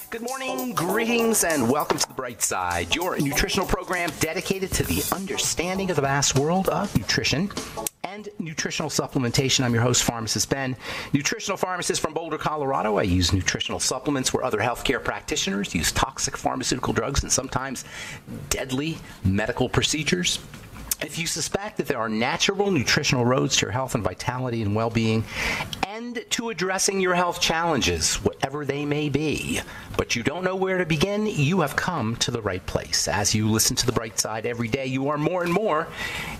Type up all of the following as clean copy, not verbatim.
Good morning, greetings, and welcome to The Bright Side, your nutritional program dedicated to the understanding of the vast world of nutrition and nutritional supplementation. I'm your host, Pharmacist Ben, nutritional pharmacist from Boulder, Colorado. I use nutritional supplements where other healthcare practitioners use toxic pharmaceutical drugs and sometimes deadly medical procedures. If you suspect that there are natural nutritional roads to your health and vitality and well-being and to addressing your health challenges, whatever they may be, but you don't know where to begin, you have come to the right place. As you listen to The Bright Side every day, you are more and more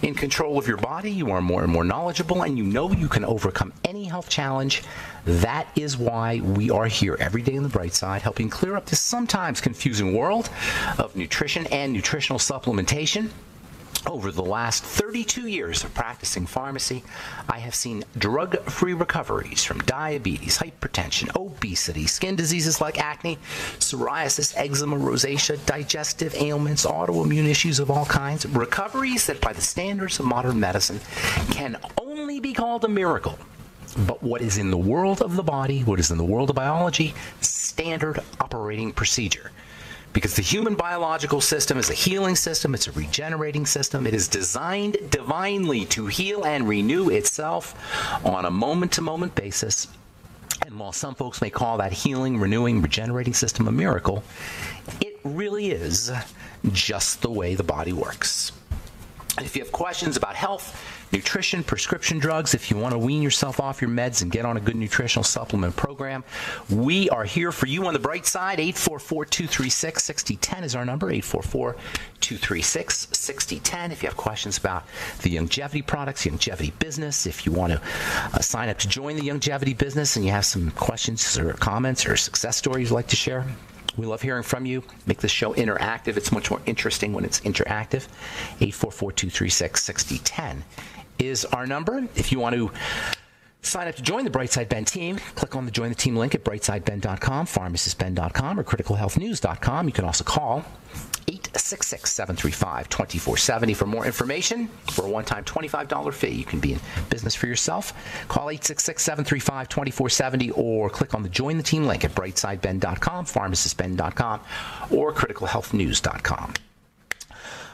in control of your body, you are more and more knowledgeable, and you know you can overcome any health challenge. That is why we are here every day in The Bright Side, helping clear up this sometimes confusing world of nutrition and nutritional supplementation. Over the last 32 years of practicing pharmacy, I have seen drug-free recoveries from diabetes, hypertension, obesity, skin diseases like acne, psoriasis, eczema, rosacea, digestive ailments, autoimmune issues of all kinds. Recoveries that by the standards of modern medicine can only be called a miracle. But what is in the world of the body, what is in the world of biology, standard operating procedure. Because the human biological system is a healing system, it's a regenerating system. It is designed divinely to heal and renew itself on a moment-to-moment basis. And while some folks may call that healing, renewing, regenerating system a miracle, it really is just the way the body works. If you have questions about health, nutrition, prescription drugs, if you want to wean yourself off your meds and get on a good nutritional supplement program, we are here for you on The Bright Side. 844-236-6010 is our number, 844-236-6010. If you have questions about the longevity products, the longevity business, if you want to sign up to join the longevity business and you have some questions or comments or success stories you'd like to share, we love hearing from you. Make this show interactive. It's much more interesting when it's interactive. 844-236-6010 is our number. If you want to sign up to join the Brightside Ben team, click on the Join the Team link at brightsideben.com, pharmacistben.com, or criticalhealthnews.com. You can also call 866-735-2470 for more information. For a one-time $25 fee, you can be in business for yourself. Call 866-735-2470 or click on the Join the Team link at brightsideben.com, pharmacistben.com, or criticalhealthnews.com.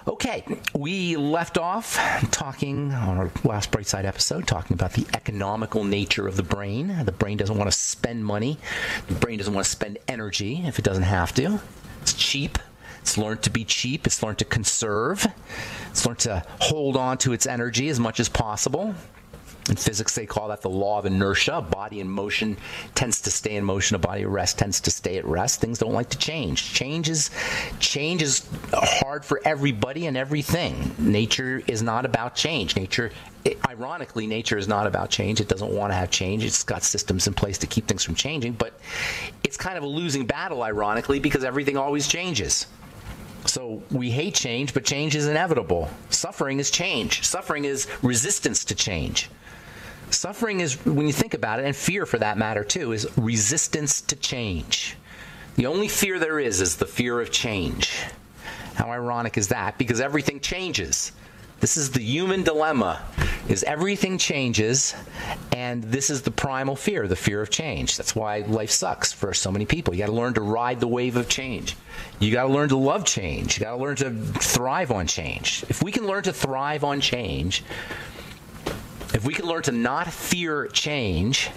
Okay, we left off talking on our last Bright Side episode, talking about the economical nature of the brain. The brain doesn't want to spend money. The brain doesn't want to spend energy if it doesn't have to. It's cheap. It's learned to be cheap. It's learned to conserve. It's learned to hold on to its energy as much as possible. In physics, they call that the law of inertia. A body in motion tends to stay in motion. A body at rest tends to stay at rest. Things don't like to change. Change is hard for everybody and everything. Nature is not about change. Ironically, nature is not about change. It doesn't want to have change. It's got systems in place to keep things from changing. But it's kind of a losing battle, ironically, because everything always changes. So we hate change, but change is inevitable. Suffering is change. Suffering is resistance to change. Suffering is, when you think about it, and fear for that matter too, is resistance to change. The only fear there is the fear of change. How ironic is that? Because everything changes. This is the human dilemma, is everything changes, and this is the primal fear, the fear of change. That's why life sucks for so many people. You got to learn to ride the wave of change. You got to learn to love change. You got to learn to thrive on change. If we can learn to thrive on change, if we can learn to not fear change,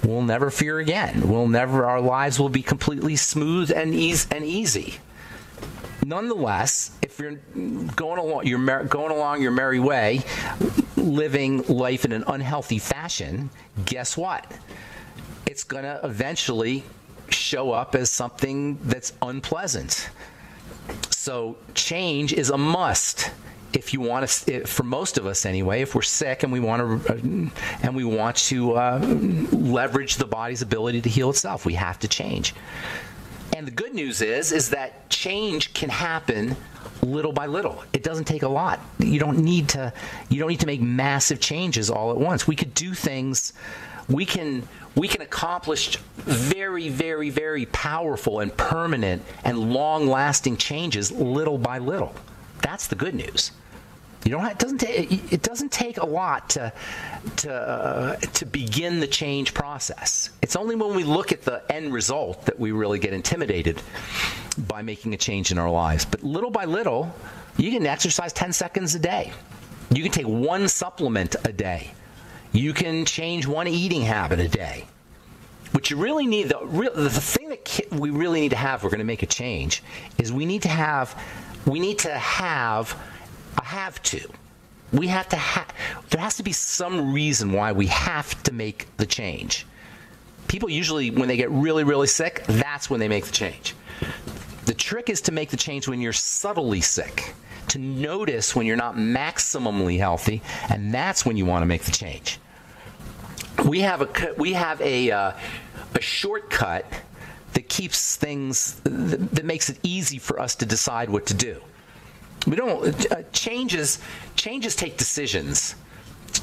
we'll never fear again. Our lives will be completely smooth and easy. Nonetheless, if you're going along your merry way, living life in an unhealthy fashion, guess what? It's going to eventually show up as something that's unpleasant. So change is a must. If you want to, for most of us anyway, if we're sick and we want to leverage the body's ability to heal itself, we have to change. And the good news is that change can happen little by little. It doesn't take a lot. You don't need to make massive changes all at once. We could do things. We can accomplish very, very, very powerful and permanent and long-lasting changes little by little. That's the good news. You don't have, it doesn't take a lot to begin the change process. It's only when we look at the end result that we really get intimidated by making a change in our lives. But little by little, you can exercise 10 seconds a day. You can take one supplement a day. You can change one eating habit a day. What you really need, the thing that we really need to have if we're going to make a change is we need to have a have-to. There has to be some reason why we have to make the change. People usually, when they get really, really sick, that's when they make the change. The trick is to make the change when you're subtly sick, to notice when you're not maximally healthy, and that's when you want to make the change. We have a shortcut that keeps things, that makes it easy for us to decide what to do. We don't changes take decisions.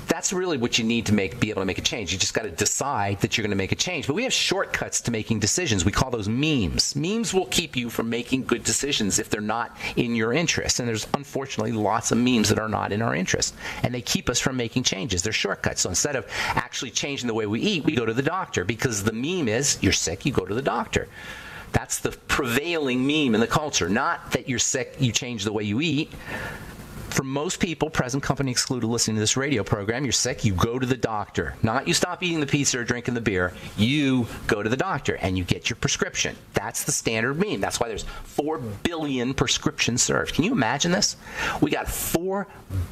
That's really what you need to be able to make a change. You just got to decide that you're going to make a change. But we have shortcuts to making decisions. We call those memes. Memes will keep you from making good decisions if they're not in your interest. And there's unfortunately lots of memes that are not in our interest. And they keep us from making changes. They're shortcuts. So instead of actually changing the way we eat, we go to the doctor, because the meme is you're sick, you go to the doctor. That's the prevailing meme in the culture. Not that you're sick, you change the way you eat. For most people, present company excluded, listening to this radio program, you're sick, you go to the doctor. Not you stop eating the pizza or drinking the beer. You go to the doctor and you get your prescription. That's the standard meme. That's why there's 4 billion prescriptions served. Can you imagine this? We got 4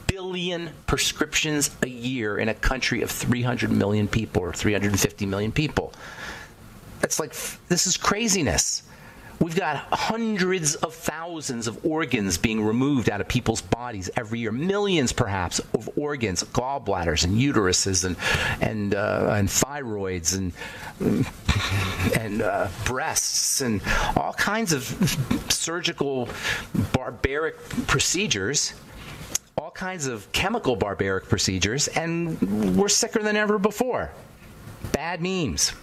billion prescriptions a year in a country of 300 million people or 350 million people. It's like, this is craziness. We've got hundreds of thousands of organs being removed out of people's bodies every year. Millions, perhaps, of organs, gallbladders and uteruses and thyroids and breasts and all kinds of surgical barbaric procedures, all kinds of chemical barbaric procedures, and we're sicker than ever before. Bad memes.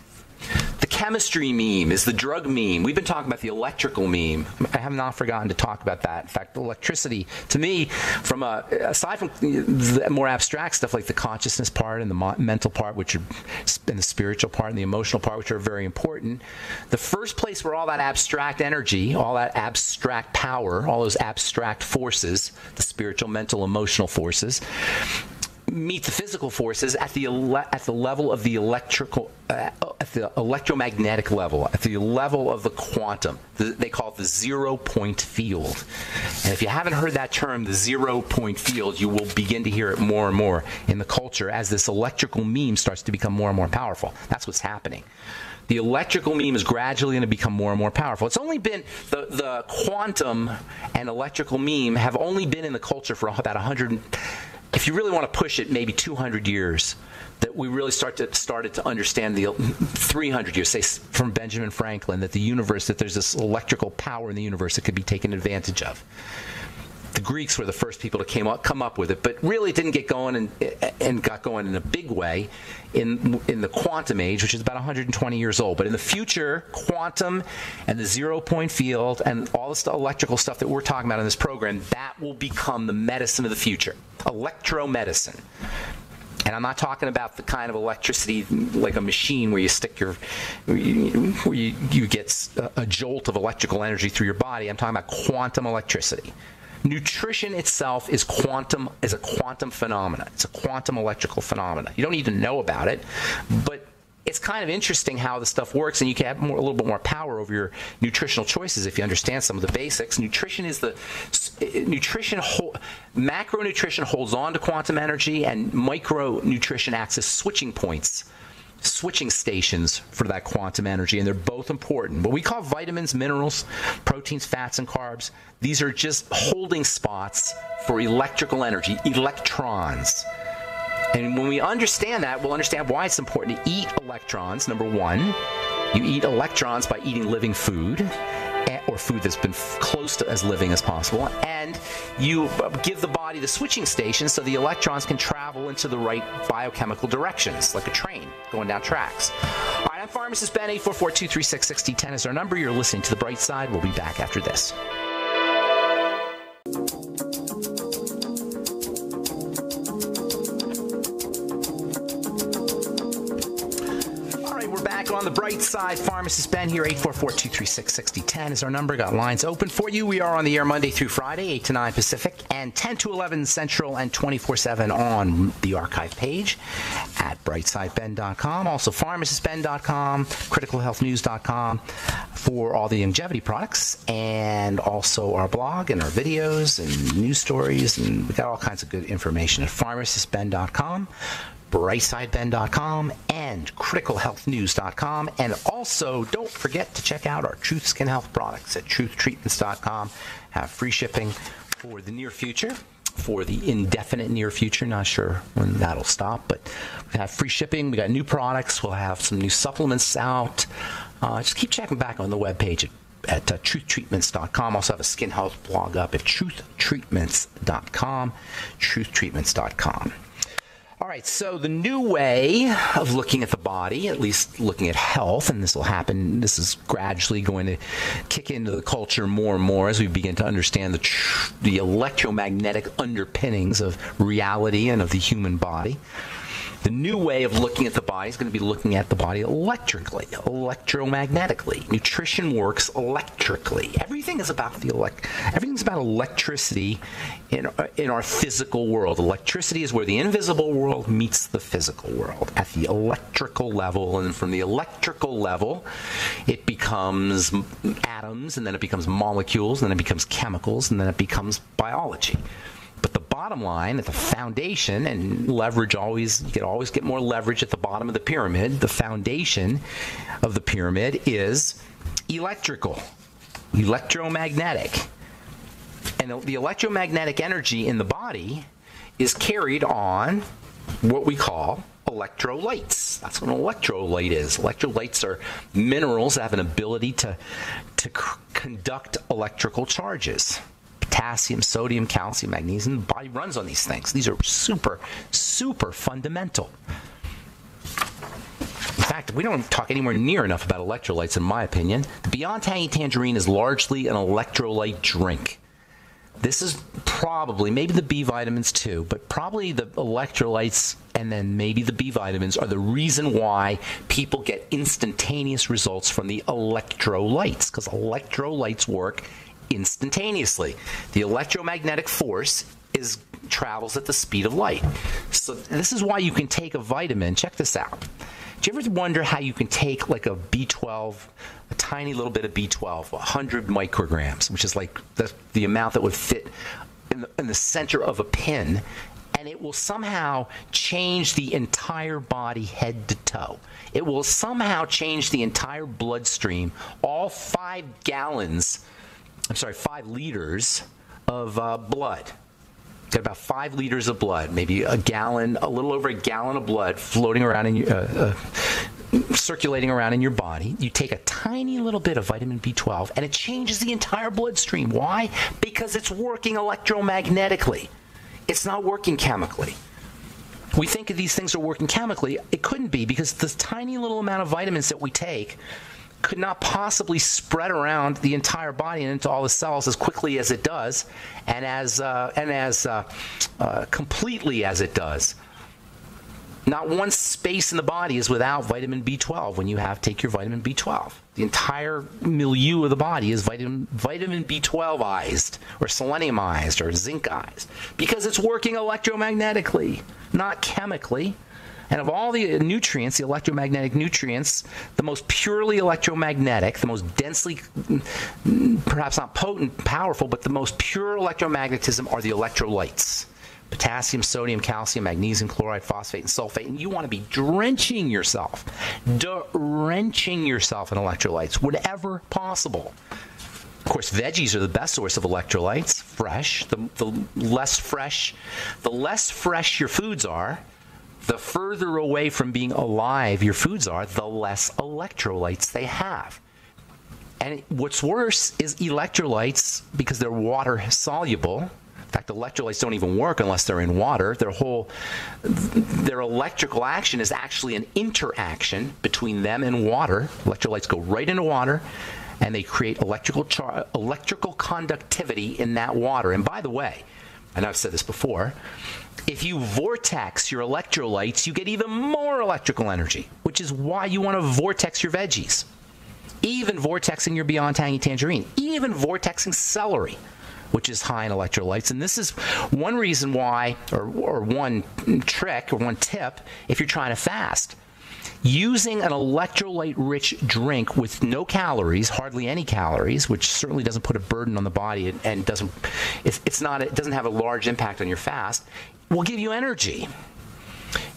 The chemistry meme is the drug meme. We've been talking about the electrical meme. I have not forgotten to talk about that. In fact, electricity, to me, aside from the more abstract stuff like the consciousness part and the mental part, and the spiritual part and the emotional part, which are very important, the first place where all that abstract energy, all that abstract power, all those abstract forces, the spiritual, mental, emotional forces, meet the physical forces at the level of the at the electromagnetic level, at the level of the quantum. They call it the 0-point field. And if you haven't heard that term, the 0-point field, you will begin to hear it more and more in the culture as this electrical meme starts to become more and more powerful. That's what's happening. The electrical meme is gradually going to become more and more powerful. It's only been, the quantum and electrical meme have only been in the culture for about 100, if you really want to push it, maybe 200 years, that we really started to understand, the 300 years, say from Benjamin Franklin, that the universe, that there's this electrical power in the universe that could be taken advantage of. The Greeks were the first people to come up with it, but really it didn't get going and got going in a big way in the quantum age, which is about 120 years old. But in the future, quantum and the 0-point field and all this electrical stuff that we're talking about in this program, that will become the medicine of the future, electromedicine. And I'm not talking about the kind of electricity like a machine where you stick where you get a jolt of electrical energy through your body. I'm talking about quantum electricity. Nutrition itself is a quantum phenomena. It's a quantum electrical phenomena. You don't need to know about it, but it's kind of interesting how the stuff works, and you can have a little bit more power over your nutritional choices if you understand some of the basics. Macronutrition holds on to quantum energy, and micronutrition acts as switching points, switching stations for that quantum energy, and they're both important. What we call vitamins, minerals, proteins, fats, and carbs, these are just holding spots for electrical energy, electrons. And when we understand that, we'll understand why it's important to eat electrons. Number one, you eat electrons by eating living food, or food that's been close to as living as possible, and you give the body the switching station so the electrons can travel into the right biochemical directions, like a train going down tracks. All right, I'm Pharmacist Ben. 844-236-6010 is our number. You're listening to The Bright Side. We'll be back after this. Brightside Pharmacist Ben here. 844-236-6010 is our number. Got lines open for you. We are on the air Monday through Friday, 8 to 9 Pacific, and 10 to 11 Central, and 24/7 on the archive page at brightsideben.com. Also, pharmacistben.com, criticalhealthnews.com for all the longevity products, and also our blog and our videos and news stories, and we got all kinds of good information at pharmacistben.com, brightsideben.com, and criticalhealthnews.com. And also, don't forget to check out our Truth Skin Health products at truthtreatments.com. Have free shipping for the near future, for the indefinite near future. Not sure when that'll stop, but we have free shipping. We got new products. We'll have some new supplements out. Just keep checking back on the webpage at truthtreatments.com. Also have a skin health blog up at truthtreatments.com, truthtreatments.com. All right, so the new way of looking at the body, at least looking at health, and this will happen, this is gradually going to kick into the culture more and more as we begin to understand the electromagnetic underpinnings of reality and of the human body. The new way of looking at the body is going to be looking at the body electrically, electromagnetically. Nutrition works electrically. Everything is about everything's about electricity in our physical world. Electricity is where the invisible world meets the physical world at the electrical level, and from the electrical level, it becomes atoms, and then it becomes molecules, and then it becomes chemicals, and then it becomes biology. But the bottom line, at the foundation, and leverage always, you can always get more leverage at the bottom of the pyramid. The foundation of the pyramid is electrical, electromagnetic. And the electromagnetic energy in the body is carried on what we call electrolytes. That's what an electrolyte is. Electrolytes are minerals that have an ability to conduct electrical charges. Potassium, sodium, calcium, magnesium. The body runs on these things. These are super, super fundamental. In fact, we don't talk anywhere near enough about electrolytes, in my opinion. The Beyond Tangy Tangerine is largely an electrolyte drink. This is probably, maybe the B vitamins too, but probably the electrolytes and then maybe the B vitamins are the reason why people get instantaneous results from the electrolytes, because electrolytes work instantaneously. The electromagnetic force travels at the speed of light. So this is why you can take a vitamin. Check this out. Do you ever wonder how you can take like a B12, a tiny little bit of B12, 100 micrograms, which is like the amount that would fit in the center of a pin, and it will somehow change the entire body head to toe. It will somehow change the entire bloodstream, all 5 liters of blood. Got about 5 liters of blood, maybe a gallon, a little over a gallon of blood floating around in your, circulating around in your body. You take a tiny little bit of vitamin B12, and it changes the entire bloodstream. Why? Because it's working electromagnetically. It's not working chemically. We think of these things are working chemically. It couldn't be, because this tiny little amount of vitamins that we take could not possibly spread around the entire body and into all the cells as quickly as it does, and as completely as it does. Not one space in the body is without vitamin B12 when you take your vitamin B12. The entire milieu of the body is vitamin B12ized or seleniumized or zincized, because it's working electromagnetically, not chemically. And of all the nutrients, the electromagnetic nutrients, the most purely electromagnetic, the most densely, perhaps not potent, powerful, but the most pure electromagnetism are the electrolytes. Potassium, sodium, calcium, magnesium, chloride, phosphate, and sulfate. And you want to be drenching yourself in electrolytes whenever possible. Of course, veggies are the best source of electrolytes, fresh. The less fresh your foods are, the further away from being alive your foods are, the less electrolytes they have. And what's worse is electrolytes, because they're water soluble. In fact, electrolytes don't even work unless they're in water. Their electrical action is actually an interaction between them and water. Electrolytes go right into water, and they create electrical conductivity in that water. And by the way, I know I've said this before, if you vortex your electrolytes, you get even more electrical energy, which is why you want to vortex your veggies. Even vortexing your Beyond Tangy Tangerine, even vortexing celery, which is high in electrolytes. And this is one reason why, or one trick, or one tip, if you're trying to fast. Using an electrolyte-rich drink with no calories, hardly any calories, which certainly doesn't put a burden on the body and it doesn't have a large impact on your fast, will give you energy.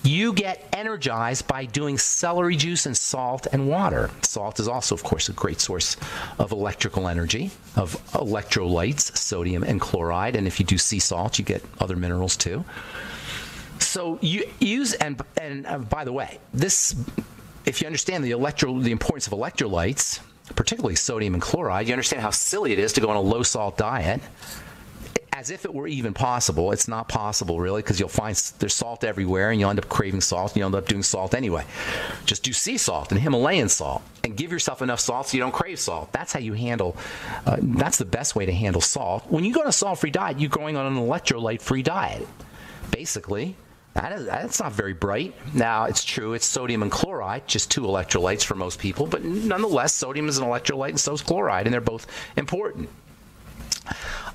You get energized by doing celery juice and salt and water. Salt is also, of course, a great source of electrical energy, of electrolytes, sodium and chloride. And if you do sea salt, you get other minerals too. So you use, and by the way, this, if you understand the importance of electrolytes, particularly sodium and chloride, you understand how silly it is to go on a low-salt diet. As if it were even possible. It's not possible, really, because you'll find there's salt everywhere, and you'll end up craving salt, and you'll end up doing salt anyway. Just do sea salt and Himalayan salt, and give yourself enough salt so you don't crave salt. That's how you handle, that's the best way to handle salt. When you go on a salt-free diet, you're going on an electrolyte-free diet. Basically, that's not very bright. Now, it's true, it's sodium and chloride, just two electrolytes for most people, but nonetheless, sodium is an electrolyte, and so is chloride, and they're both important.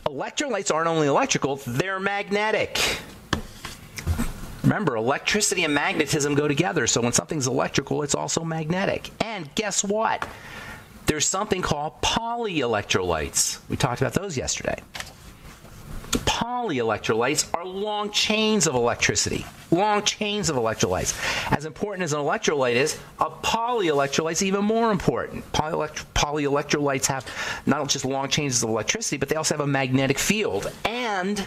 Electrolytes aren't only electrical, they're magnetic. Remember, electricity and magnetism go together, so when something's electrical, it's also magnetic. And guess what? There's something called polyelectrolytes. We talked about those yesterday. Polyelectrolytes are long chains of electricity, long chains of electrolytes. As important as an electrolyte is, a polyelectrolyte is even more important. Polyelectrolytes have not just long chains of electricity, but they also have a magnetic field. And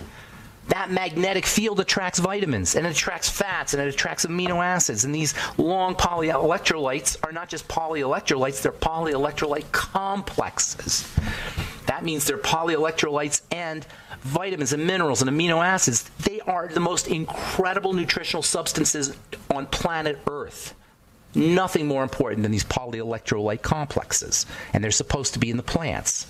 that magnetic field attracts vitamins, and it attracts fats, and it attracts amino acids. And these long polyelectrolytes are not just polyelectrolytes, they're polyelectrolyte complexes. That means they're polyelectrolytes and vitamins and minerals and amino acids. They are the most incredible nutritional substances on planet Earth. Nothing more important than these polyelectrolyte complexes. And they're supposed to be in the plants.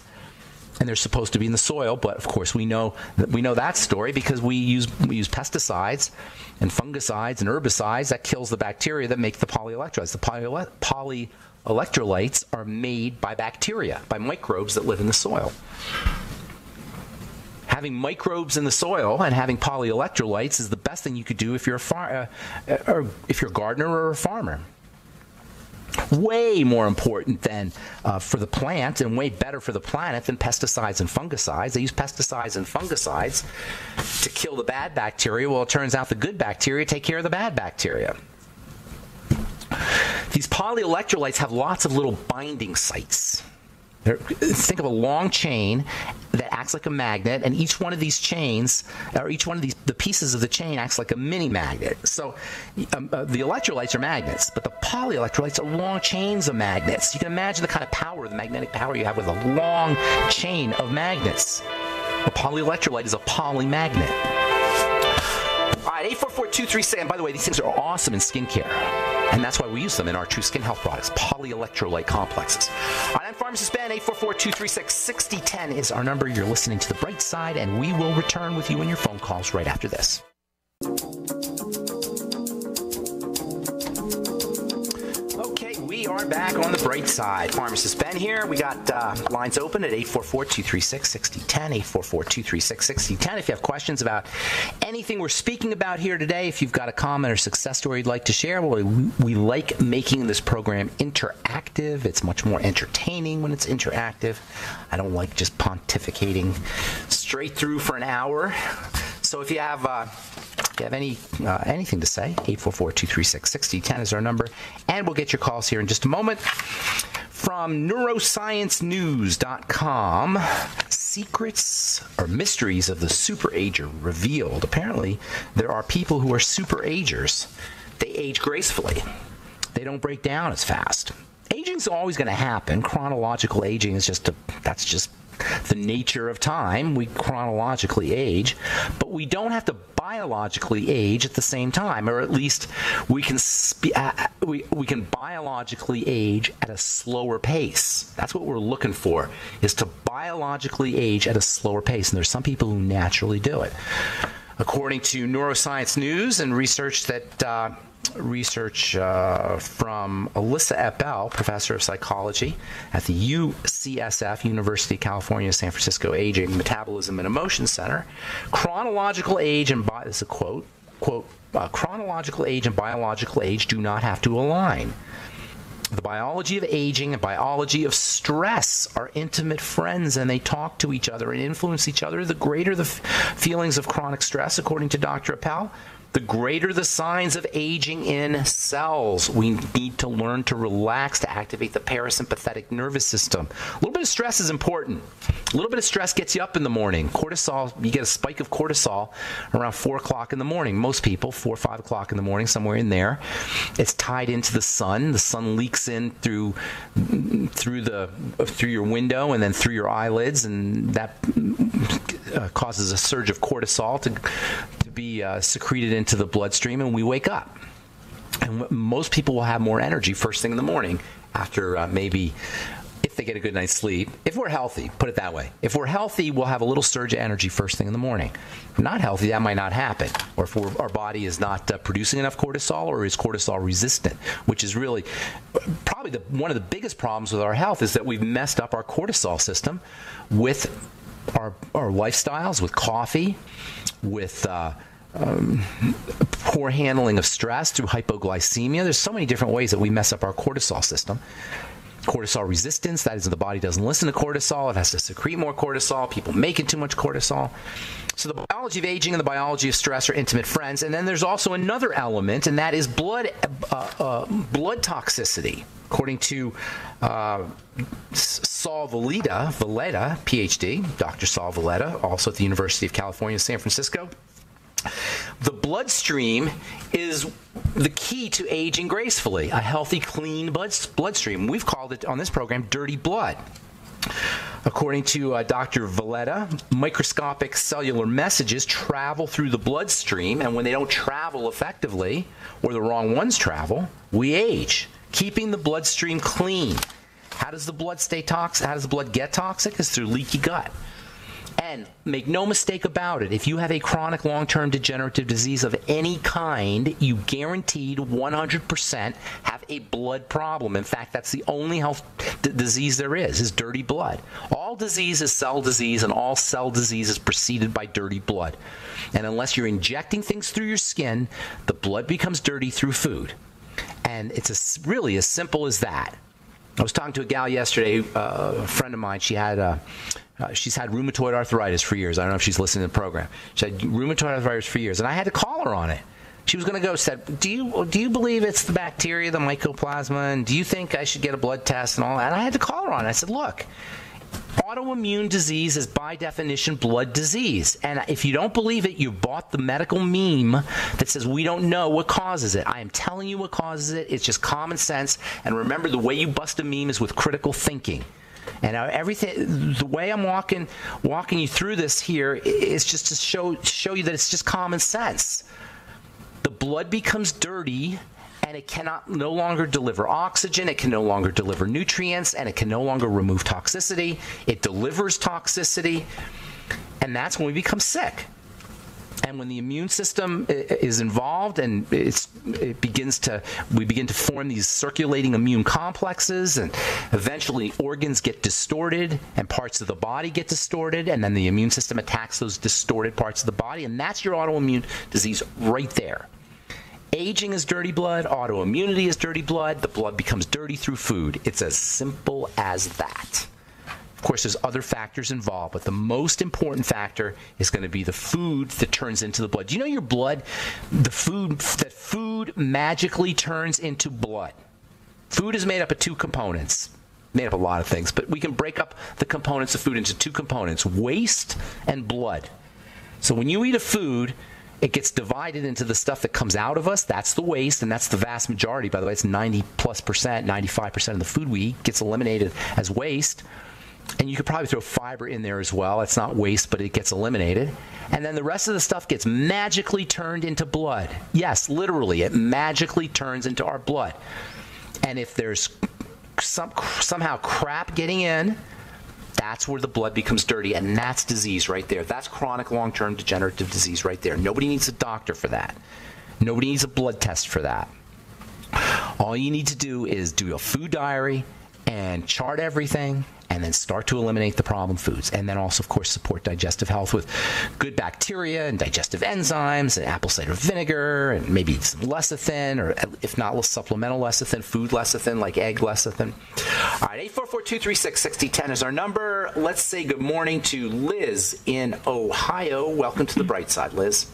And they're supposed to be in the soil, but of course we know that story because we use pesticides and fungicides and herbicides that kills the bacteria that make the polyelectrolytes. The polyelectrolytes are made by bacteria, by microbes that live in the soil. Having microbes in the soil and having polyelectrolytes is the best thing you could do if you're a gardener or a farmer. Way more important than for the plant, and way better for the planet than pesticides and fungicides. They use pesticides and fungicides to kill the bad bacteria. Well, it turns out the good bacteria take care of the bad bacteria. These polyelectrolytes have lots of little binding sites. Think of a long chain that acts like a magnet, and each one of these chains, or each one of the pieces of the chain acts like a mini magnet. So the electrolytes are magnets, but the polyelectrolytes are long chains of magnets. You can imagine the kind of power, the magnetic power you have with a long chain of magnets. A polyelectrolyte is a polymagnet. All right, 844-236, and by the way, these things are awesome in skincare. And that's why we use them in our True Skin Health products, polyelectrolyte complexes. All right, I'm Pharmacist Ben. 844-236-6010 is our number. You're listening to The Bright Side, and we will return with you and your phone calls right after this. Okay, we are back on The Bright Side. Pharmacist Ben here. We got lines open at 844-236-6010, 844-236-6010. If you have questions about anything we're speaking about here today, if you've got a comment or success story you'd like to share, well, we like making this program interactive. It's much more entertaining when it's interactive. I don't like just pontificating straight through for an hour. So if you have anything to say, 844-236-6010 is our number, and we'll get your calls here in just a moment. From neurosciencenews.com, secrets or mysteries of the superager revealed. Apparently, there are people who are superagers. They age gracefully. They don't break down as fast. Aging's always going to happen. Chronological aging is that's just the nature of time. We chronologically age, but we don't have to biologically age at the same time, or at least we can we can biologically age at a slower pace. That's what we're looking for, is to biologically age at a slower pace, and there's some people who naturally do it. According to Neuroscience News and research from Alyssa Eppel, professor of psychology at the UCSF, University of California, San Francisco Aging, Metabolism, and Emotion Center, chronological age and this is a quote, chronological age and biological age do not have to align. The biology of aging and biology of stress are intimate friends, and they talk to each other and influence each other. The greater the feelings of chronic stress, according to Dr. Appel, the greater the signs of aging in cells. We need to learn to relax to activate the parasympathetic nervous system. A little bit of stress is important. A little bit of stress gets you up in the morning. Cortisol, you get a spike of cortisol around 4 o'clock in the morning. Most people, 4 or 5 o'clock in the morning, somewhere in there. It's tied into the sun. The sun leaks in through your window and then through your eyelids, and that causes a surge of cortisol to be secreted into the bloodstream, and we wake up. And most people will have more energy first thing in the morning after maybe, if they get a good night's sleep. If we're healthy, put it that way. If we're healthy, we'll have a little surge of energy first thing in the morning. If we're not healthy, that might not happen. Or if our body is not producing enough cortisol, or is cortisol resistant, which is really probably one of the biggest problems with our health, is that we've messed up our cortisol system with our lifestyles, with coffee, with poor handling of stress through hypoglycemia. There's so many different ways that we mess up our cortisol system. Cortisol resistance, that is, the body doesn't listen to cortisol. It has to secrete more cortisol. People making too much cortisol. So the biology of aging and the biology of stress are intimate friends. And then there's also another element, and that is blood toxicity. According to Saul Valletta, PhD, Dr. Saul Valletta, also at the University of California, San Francisco, the bloodstream is the key to aging gracefully. A healthy, clean bloodstream. We've called it on this program dirty blood. According to Dr. Valletta, microscopic cellular messages travel through the bloodstream, and when they don't travel effectively, or the wrong ones travel, we age. Keeping the bloodstream clean. How does the blood stay toxic? How does the blood get toxic? It's through leaky gut. And make no mistake about it, if you have a chronic long-term degenerative disease of any kind, you guaranteed 100% have a blood problem. In fact, that's the only health disease there is dirty blood. All disease is cell disease, and all cell disease is preceded by dirty blood. And unless you're injecting things through your skin, the blood becomes dirty through food. And it's really as simple as that. I was talking to a gal yesterday, a friend of mine. She's had rheumatoid arthritis for years. I don't know if she's listening to the program. She had rheumatoid arthritis for years, and I had to call her on it. She was going to go, said, do you believe it's the bacteria, the mycoplasma, and do you think I should get a blood test and all that? And I had to call her on it. I said, look, autoimmune disease is by definition blood disease. And if you don't believe it, you bought the medical meme that says we don't know what causes it. I am telling you what causes it. It's just common sense. And remember, the way you bust a meme is with critical thinking. And everything, the way I'm walking you through this here is just to show you that it's just common sense. The blood becomes dirty, and it cannot no longer deliver oxygen, it can no longer deliver nutrients, and it can no longer remove toxicity. It delivers toxicity, and that's when we become sick. And when the immune system is involved, and we begin to form these circulating immune complexes, and eventually organs get distorted and parts of the body get distorted, and then the immune system attacks those distorted parts of the body, and that's your autoimmune disease right there. Aging is dirty blood, autoimmunity is dirty blood, the blood becomes dirty through food. It's as simple as that. Of course, there's other factors involved, but the most important factor is going to be the food that turns into the blood. Do you know your blood, food magically turns into blood? Food is made up of two components. Made up a lot of things, but we can break up the components of food into two components, waste and blood. So when you eat a food, it gets divided into the stuff that comes out of us. That's the waste, and that's the vast majority. By the way, it's 90+%, 95% of the food we eat gets eliminated as waste. And you could probably throw fiber in there as well. It's not waste, but it gets eliminated. And then the rest of the stuff gets magically turned into blood. Yes, literally, it magically turns into our blood. And if there's somehow crap getting in, that's where the blood becomes dirty, and that's disease right there. That's chronic long-term degenerative disease right there. Nobody needs a doctor for that. Nobody needs a blood test for that. All you need to do is do a food diary and chart everything, and then start to eliminate the problem foods. And then also, of course, support digestive health with good bacteria and digestive enzymes and apple cider vinegar and maybe some lecithin, or if not, supplemental lecithin, food lecithin like egg lecithin. All right, 844-236-6010 is our number. Let's say good morning to Liz in Ohio. Welcome to the bright side, Liz.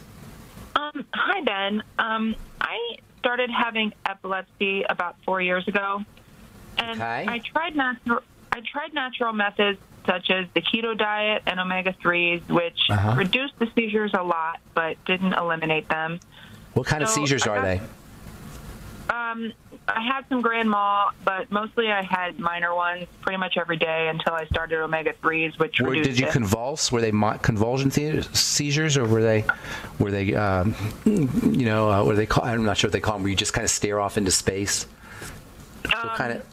Hi, Ben. I started having epilepsy about 4 years ago. And Okay. I tried natural methods such as the keto diet and omega-3s, which reduced the seizures a lot, but didn't eliminate them. What kind of seizures are they? I had some grand mal, but mostly I had minor ones pretty much every day until I started omega-3s, which reduced Did you convulse? Were they convulsion seizures, or were they what do they call? I'm not sure what they call them. Where you just kind of stare off into space.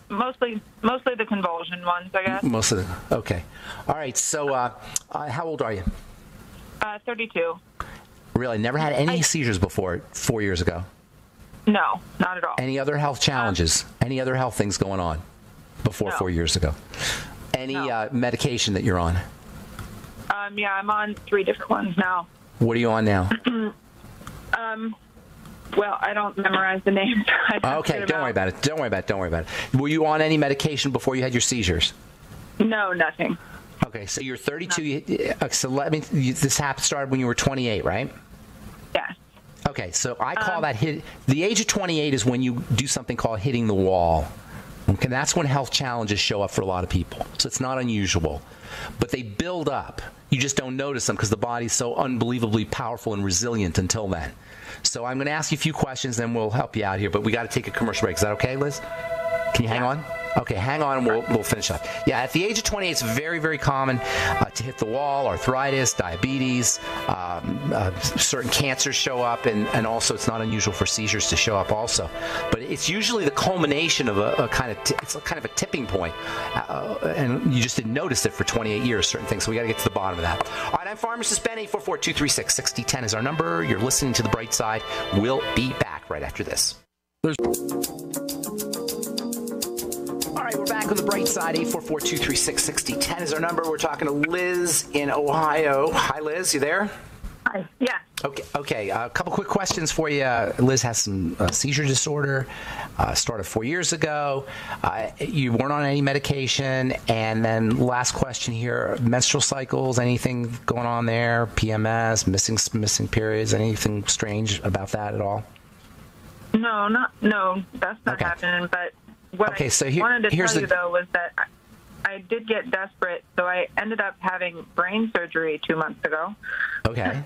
Mostly the convulsion ones, I guess. Most of them. Okay. All right. So, how old are you? 32. Really? Never had any seizures before 4 years ago? No, not at all. Any other health challenges? Any other health things going on before 4 years ago? Any medication that you're on? Yeah, I'm on 3 different ones now. What are you on now? Well, I don't memorize the names. Okay, don't worry about it. Don't worry about it. Were you on any medication before you had your seizures? No, nothing. Okay, so you're 32. So this started when you were 28, right? Yes. Okay, so I call that the age of 28 is when you do something called hitting the wall. Okay, that's when health challenges show up for a lot of people. So it's not unusual. But they build up. You just don't notice them because the body's so unbelievably powerful and resilient until then. So I'm going to ask you a few questions, then we'll help you out here. But we got to take a commercial break. Is that okay, Liz? Can you hang on? Okay, hang on, and we'll finish up. Yeah, at the age of 28, it's very, very common to hit the wall. Arthritis, diabetes, certain cancers show up, and also it's not unusual for seizures to show up also. But it's usually the culmination of it's kind of a tipping point, and you just didn't notice it for 28 years, certain things. So we got to get to the bottom of that. All right, I'm Pharmacist Ben. 844-236-6010 is our number. You're listening to The Bright Side. We'll be back right after this. All right, we're back on The Bright Side. 844-236-6010 is our number. We're talking to Liz in Ohio. Hi, Liz. You there? Hi. Yeah. Okay. A couple quick questions for you. Liz has some seizure disorder. Started 4 years ago. You weren't on any medication. And then last question here: menstrual cycles. Anything going on there? PMS, missing periods. Anything strange about that at all? No, that's not happening. But what I wanted to tell you, though, was that I did get desperate, so I ended up having brain surgery 2 months ago. Okay.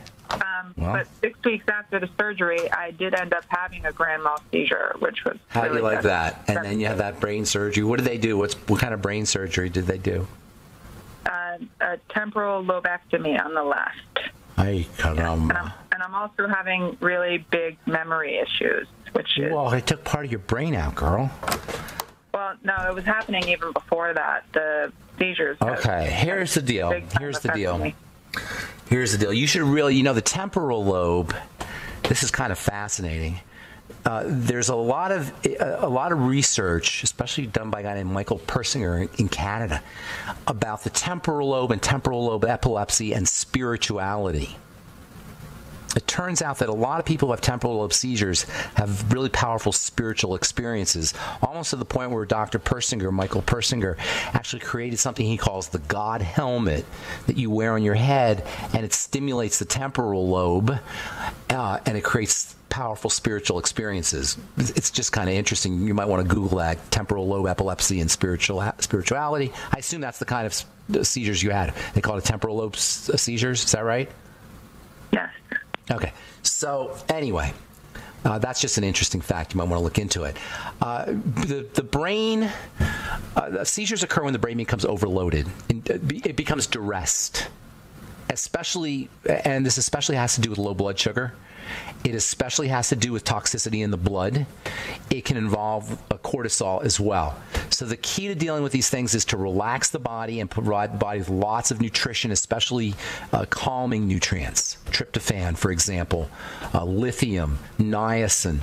But 6 weeks after the surgery, I did end up having a grand mal seizure, which was How do you like that? And then you have that brain surgery. What did they do? What kind of brain surgery did they do? A temporal lobectomy on the left. Ay, caramba. And I'm also having really big memory issues, which is... Well, they took part of your brain out, girl. Well, no, it was happening even before that, the seizures. Okay, here's the deal. Here's the deal. You should really, the temporal lobe, this is kind of fascinating. There's a lot of research, especially done by a guy named Michael Persinger in Canada, about the temporal lobe and temporal lobe epilepsy and spirituality. It turns out that a lot of people who have temporal lobe seizures have really powerful spiritual experiences, almost to the point where Michael Persinger, actually created something he calls the God helmet that you wear on your head, and it stimulates the temporal lobe, and it creates powerful spiritual experiences. It's just kind of interesting. You might want to Google that, temporal lobe epilepsy and spirituality. I assume that's the kind of seizures you had. They call it temporal lobe seizures. Is that right? Yes. Okay. So anyway, That's just an interesting fact. You might want to look into it. The brain, seizures occur when the brain becomes overloaded. It becomes duressed. Especially, and this especially has to do with low blood sugar. It especially has to do with toxicity in the blood. It can involve cortisol as well. So the key to dealing with these things is to relax the body and provide the body with lots of nutrition, especially calming nutrients. Tryptophan, for example, lithium, niacin,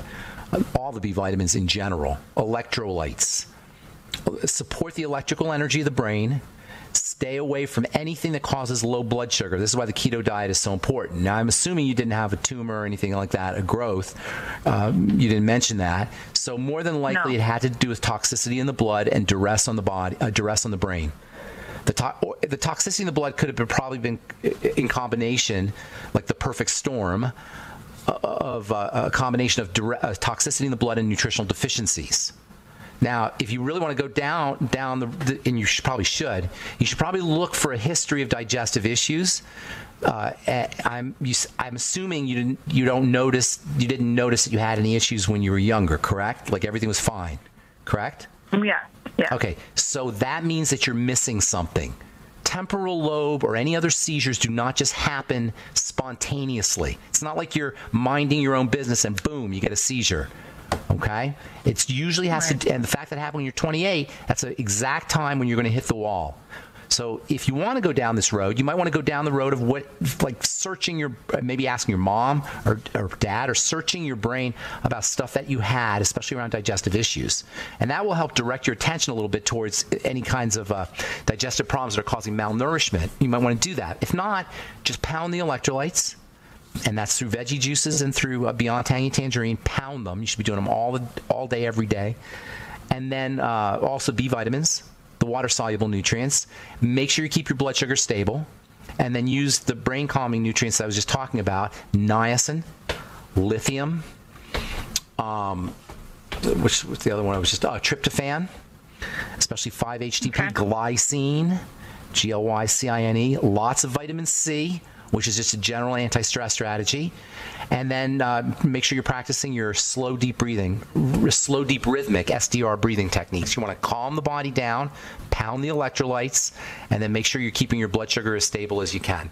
all the B vitamins in general, electrolytes. Support the electrical energy of the brain. Stay away from anything that causes low blood sugar. This is why the keto diet is so important. Now, I'm assuming you didn't have a tumor or anything like that, a growth. You didn't mention that. So more than likely, It had to do with toxicity in the blood and duress on the body, duress on the brain. The toxicity in the blood could have probably been in combination, like the perfect storm of a combination of toxicity in the blood and nutritional deficiencies. Now, if you really want to go down and you probably should look for a history of digestive issues. I'm assuming you didn't notice that you had any issues when you were younger, correct? Like everything was fine, correct? Yeah. Okay, so that means that you're missing something. Temporal lobe or any other seizures do not just happen spontaneously. It's not like you're minding your own business and boom, you get a seizure. Okay? It usually has to, and the fact that it happened when you're 28, that's the exact time when you're going to hit the wall. So if you want to go down this road, you might want to go down the road of searching maybe asking your mom or dad or searching your brain about stuff that you had, especially around digestive issues. And that will help direct your attention a little bit towards any kinds of digestive problems that are causing malnourishment. You might want to do that. If not, just pound the electrolytes. And that's through veggie juices and through Beyond Tangy Tangerine. Pound them. You should be doing them all day, every day. And then also B vitamins, the water-soluble nutrients. Make sure you keep your blood sugar stable. And then use the brain-calming nutrients that I was just talking about. Niacin, lithium, which was the other one I was just... tryptophan, especially 5-HTP, glycine, glycine, lots of vitamin C, which is just a general anti-stress strategy. And then make sure you're practicing your slow, deep rhythmic, SDR breathing techniques. You want to calm the body down, pound the electrolytes, and then make sure you're keeping your blood sugar as stable as you can.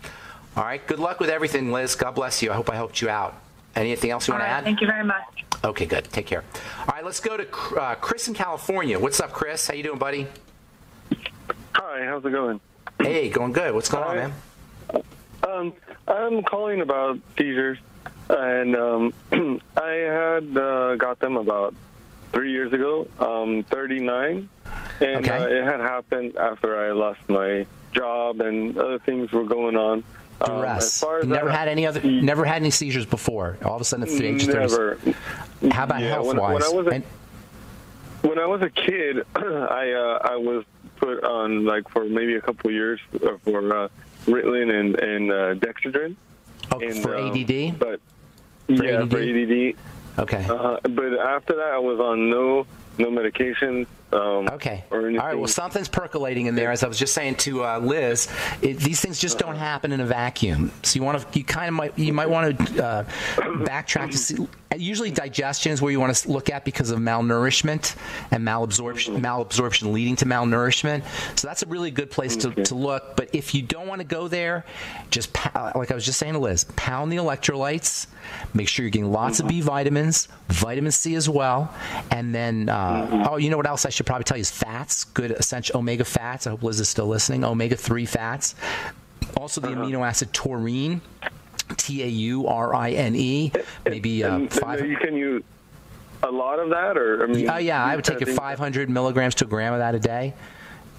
All right, good luck with everything, Liz. God bless you. I hope I helped you out. Anything else you want to add? Thank you very much. Okay, good. Take care. All right, let's go to Chris in California. What's up, Chris? How you doing, buddy? Hi, how's it going? Hey, going good. What's going on, man? I'm calling about seizures, and I had got them about 3 years ago. 39, and it had happened after I lost my job and other things were going on. Duress. As far as never had any seizures before. All of a sudden, it's the age of 30. Never. How about health-wise? When I was a kid, I was put on for maybe a couple of years for Ritalin and Dexedrine. For ADD? But for ADD. Okay. But after that, I was on no medications. Okay. All right. Well, something's percolating in there. As I was just saying to Liz, these things just don't happen in a vacuum. So you might want to backtrack to see. Usually, digestion is where you want to look at because of malnourishment and malabsorption leading to malnourishment. So that's a really good place to look. But if you don't want to go there, just like I was just saying to Liz, pound the electrolytes. Make sure you're getting lots of B vitamins, vitamin C as well, and then you know what else I should probably tell you is fats, good essential omega fats. I hope Liz is still listening. Omega-3 fats. Also the amino acid taurine, taurine. Maybe 5. You can use a lot of that, or I would take 500 milligrams to a gram of that a day.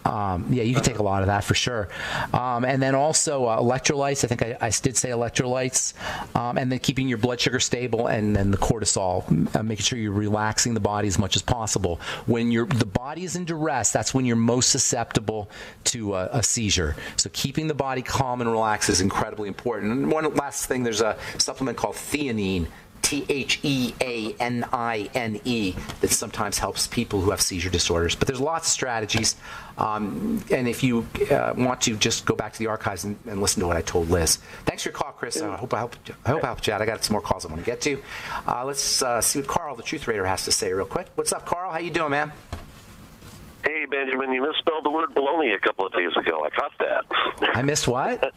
You can take a lot of that for sure. And then also electrolytes. I think I did say electrolytes. And then keeping your blood sugar stable, and then the cortisol, making sure you're relaxing the body as much as possible. When the body is in duress, that's when you're most susceptible to a seizure. So keeping the body calm and relaxed is incredibly important. And one last thing, there's a supplement called theanine, THEANINE, that sometimes helps people who have seizure disorders. But there's lots of strategies. And if you want to, just go back to the archives and listen to what I told Liz. Thanks for your call, Chris. I hope I helped you out. I got some more calls I want to get to. Let's see what Carl, the Truth Raider, has to say real quick. What's up, Carl? How you doing, man? Hey, Benjamin, you misspelled the word baloney a couple of days ago. I caught that. I missed what?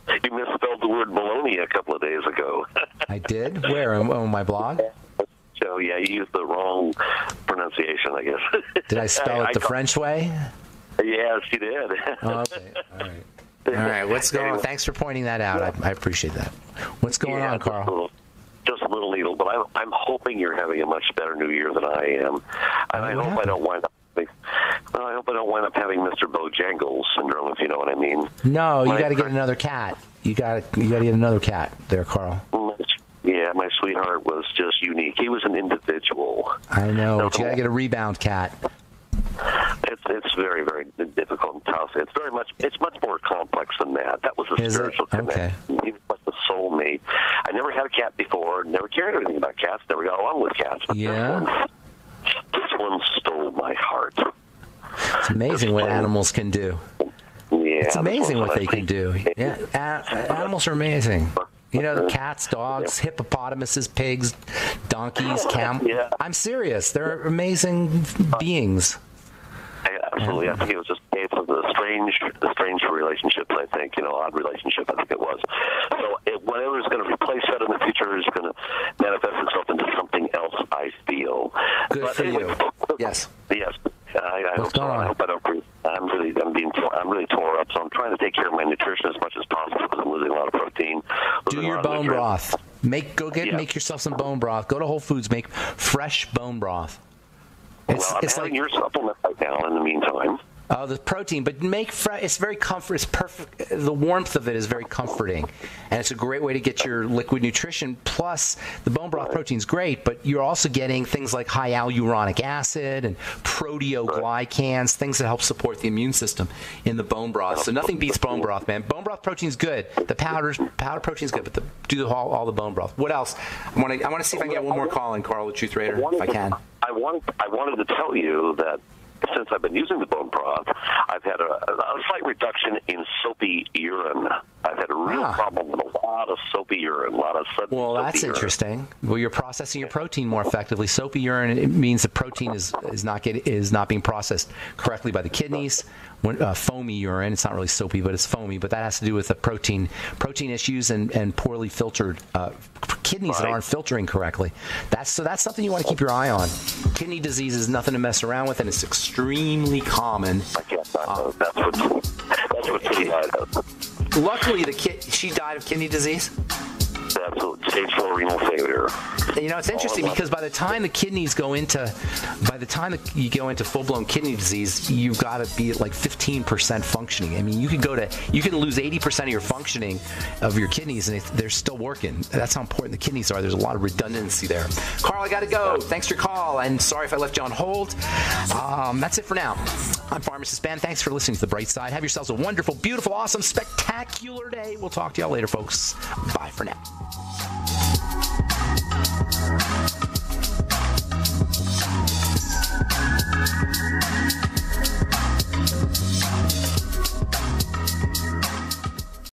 You misspelled the word baloney a couple of days ago. I did? Where? On my blog? So, yeah, you used the wrong pronunciation, I guess. Did I spell it the French way? Yes, you did. Oh, okay. All right. What's going on? Thanks for pointing that out. I appreciate that. What's going on, Carl? Just a little needle, but I'm hoping you're having a much better New Year than I am. I hope I don't wind up having Mr. Bojangles syndrome, if you know what I mean. No, you got to get another cat. You got to get another cat there, Carl. Yeah, my sweetheart was just unique. He was an individual. I know, but you got to get a rebound cat. It's very, very difficult and tough. It's much more complex than that. That was a spiritual connection. He was like a soulmate. I never had a cat before. Never cared anything about cats. Never got along with cats. But this one stole my heart. It's amazing what animals can do. Yeah, it's amazing what they can do. Yeah, animals are amazing. You know, cats, dogs, hippopotamuses, pigs, donkeys, camels. Yeah. I'm serious. They're amazing beings. Absolutely. I think it was just the strange relationships, I think, odd relationship, I think it was. So whatever is going to replace that in the future is going to manifest itself into something else, I feel. Good for you. Yes. Yes. I hope so. I hope I don't. I'm really tore up, so I'm trying to take care of my nutrition as much as possible because I'm losing a lot of protein. Do your bone broth. Make yourself some bone broth. Go to Whole Foods. Make fresh bone broth. I'm having your supplement right now in the meantime. Oh, the protein, but it's very comfort. It's perfect. The warmth of it is very comforting, and it's a great way to get your liquid nutrition. Plus, the bone broth protein is great, but you're also getting things like high hyaluronic acid and proteoglycans, things that help support the immune system in the bone broth. So nothing beats bone broth, man. Bone broth protein is good. The powder protein is good, but do all the bone broth. What else? I want to see if I can get one more call in, Carl, the Truth Raider, if I can. I wanted to tell you that since I've been using the bone broth, I've had a slight reduction in soapy urine. I've had a real problem with a lot of soapy urine, a lot of sudden. Well, that's interesting. Well, you're processing your protein more effectively. Soapy urine, it means the protein is not being processed correctly by the kidneys. Foamy urine, it's not really soapy, but it's foamy. But that has to do with the protein issues and poorly filtered kidneys that aren't filtering correctly. That's something you want to keep your eye on. Kidney disease is nothing to mess around with, and it's extremely common. That's what she died of. Luckily, she died of kidney disease. Absolutely. Stage 4 renal failure. It's interesting because by the time you go into full-blown kidney disease, you've got to be at like 15% functioning. I mean, you can lose 80% of your functioning of your kidneys, and they're still working. That's how important the kidneys are. There's a lot of redundancy there. Carl, I got to go. Thanks for your call, and sorry if I left you on hold. That's it for now. I'm Pharmacist Ben. Thanks for listening to The Bright Side. Have yourselves a wonderful, beautiful, awesome, spectacular day. We'll talk to y'all later, folks. Bye for now.